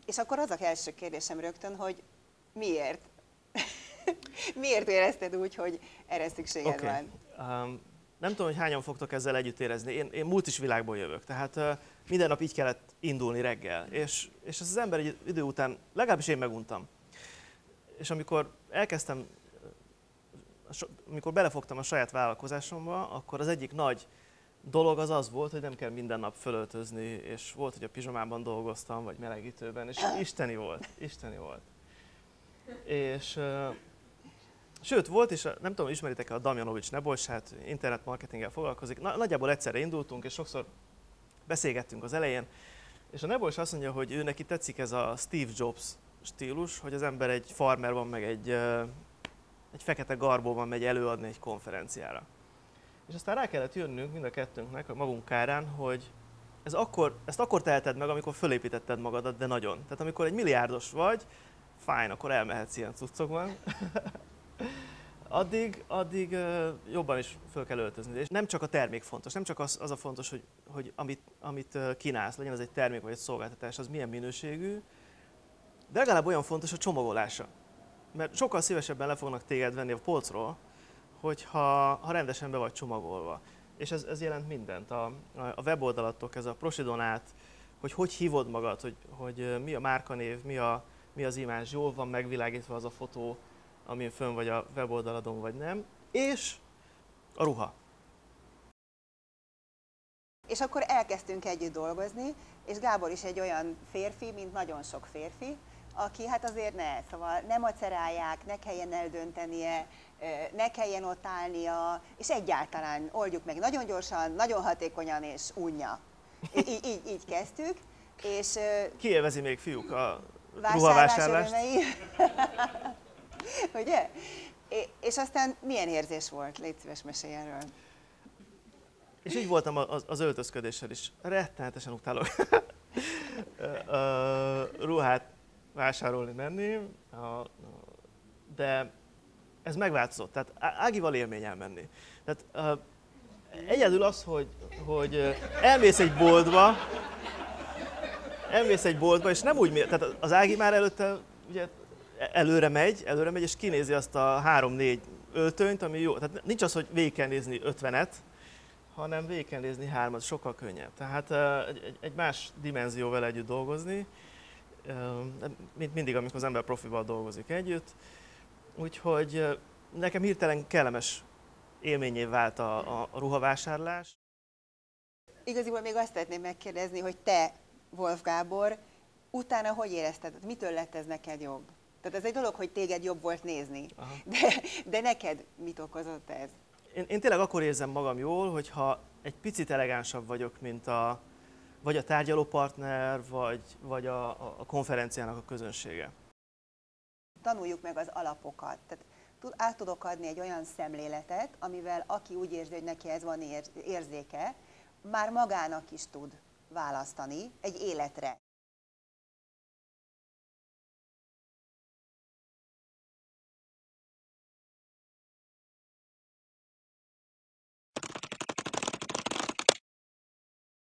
És akkor az a első kérdésem rögtön, hogy miért? Miért érezted úgy, hogy erre szükséged van? Nem tudom, hogy hányan fogtok ezzel együtt érezni. Én multis világból jövök, tehát minden nap így kellett indulni reggel. És az ember egy idő után, legalábbis én meguntam. És amikor elkezdtem, amikor belefogtam a saját vállalkozásomba, akkor az egyik nagy dolog az volt, hogy nem kell minden nap fölöltözni, és volt, hogy a pizsamában dolgoztam, vagy melegítőben, és isteni volt, isteni volt. És sőt, volt is, nem tudom, ismeritek-e a Damjanovics Nebojsát, internetmarketinggel foglalkozik. Nagyjából egyszerre indultunk, és sokszor beszélgettünk az elején, és a Nebojs azt mondja, hogy ő neki tetszik ez a Steve Jobs stílus, hogy az ember egy farmer van, meg egy fekete garbóban megy előadni egy konferenciára. És aztán rá kellett jönnünk mind a kettőnknek a magunk kárán, hogy ezt akkor teheted meg, amikor fölépítetted magadat, de nagyon. Tehát amikor egy milliárdos vagy, fájn, akkor elmehetsz ilyen cuccokban. Addig jobban is föl kell öltözni. És nem csak a termék fontos, nem csak az a fontos, hogy amit kínálsz, legyen az egy termék vagy egy szolgáltatás, az milyen minőségű, de legalább olyan fontos a csomagolása. Mert sokkal szívesebben le fognak téged venni a polcról, hogyha rendesen be vagy csomagolva. És ez jelent mindent. A weboldalatok, ez a Prosidon át, hogy hívod magad, hogy mi a márkanév, mi az imázs, jól van megvilágítva az a fotó, amin fönn vagy a weboldaladon, vagy nem, és a ruha. És akkor elkezdtünk együtt dolgozni, és Gábor is egy olyan férfi, mint nagyon sok férfi, aki hát azért szóval ne macerálják, ne kelljen eldöntenie, ne kelljen ott állnia, és egyáltalán oldjuk meg nagyon gyorsan, nagyon hatékonyan és unja. Így kezdtük. És ki élvezi még, fiúk, a ruhavásárlást? Ugye? És aztán milyen érzés volt? Légy szíves, mesélj erről. És így voltam az öltözködéssel is. Rettenetesen utálok ruhát vásárolni, menni, de ez megváltozott. Tehát Ágival élmény elmenni. Tehát egyedül az, hogy elmész egy boltba, és nem úgy, tehát az Ági már előtte ugye, előre megy, és kinézi azt a 3-4 öltönyt, ami jó. Tehát nincs az, hogy végig kell nézni 50-et, hanem végig kell nézni 3-at, sokkal könnyebb. Tehát egy más dimenzió vele együtt dolgozni, mint mindig, amikor az ember profival dolgozik együtt. Úgyhogy nekem hirtelen kellemes élményé vált a ruhavásárlás. Igaziból még azt szeretném megkérdezni, hogy te, Wolf Gábor, utána hogy érezted? Mitől lett ez neked jobb? Tehát ez egy dolog, hogy téged jobb volt nézni, de neked mit okozott ez? Én tényleg akkor érzem magam jól, hogyha egy picit elegánsabb vagyok, mint vagy a tárgyalópartner, vagy a konferenciának a közönsége. Tanuljuk meg az alapokat. Tehát át tudok adni egy olyan szemléletet, amivel aki úgy érzi, hogy neki ez van érzéke, már magának is tud választani egy életre.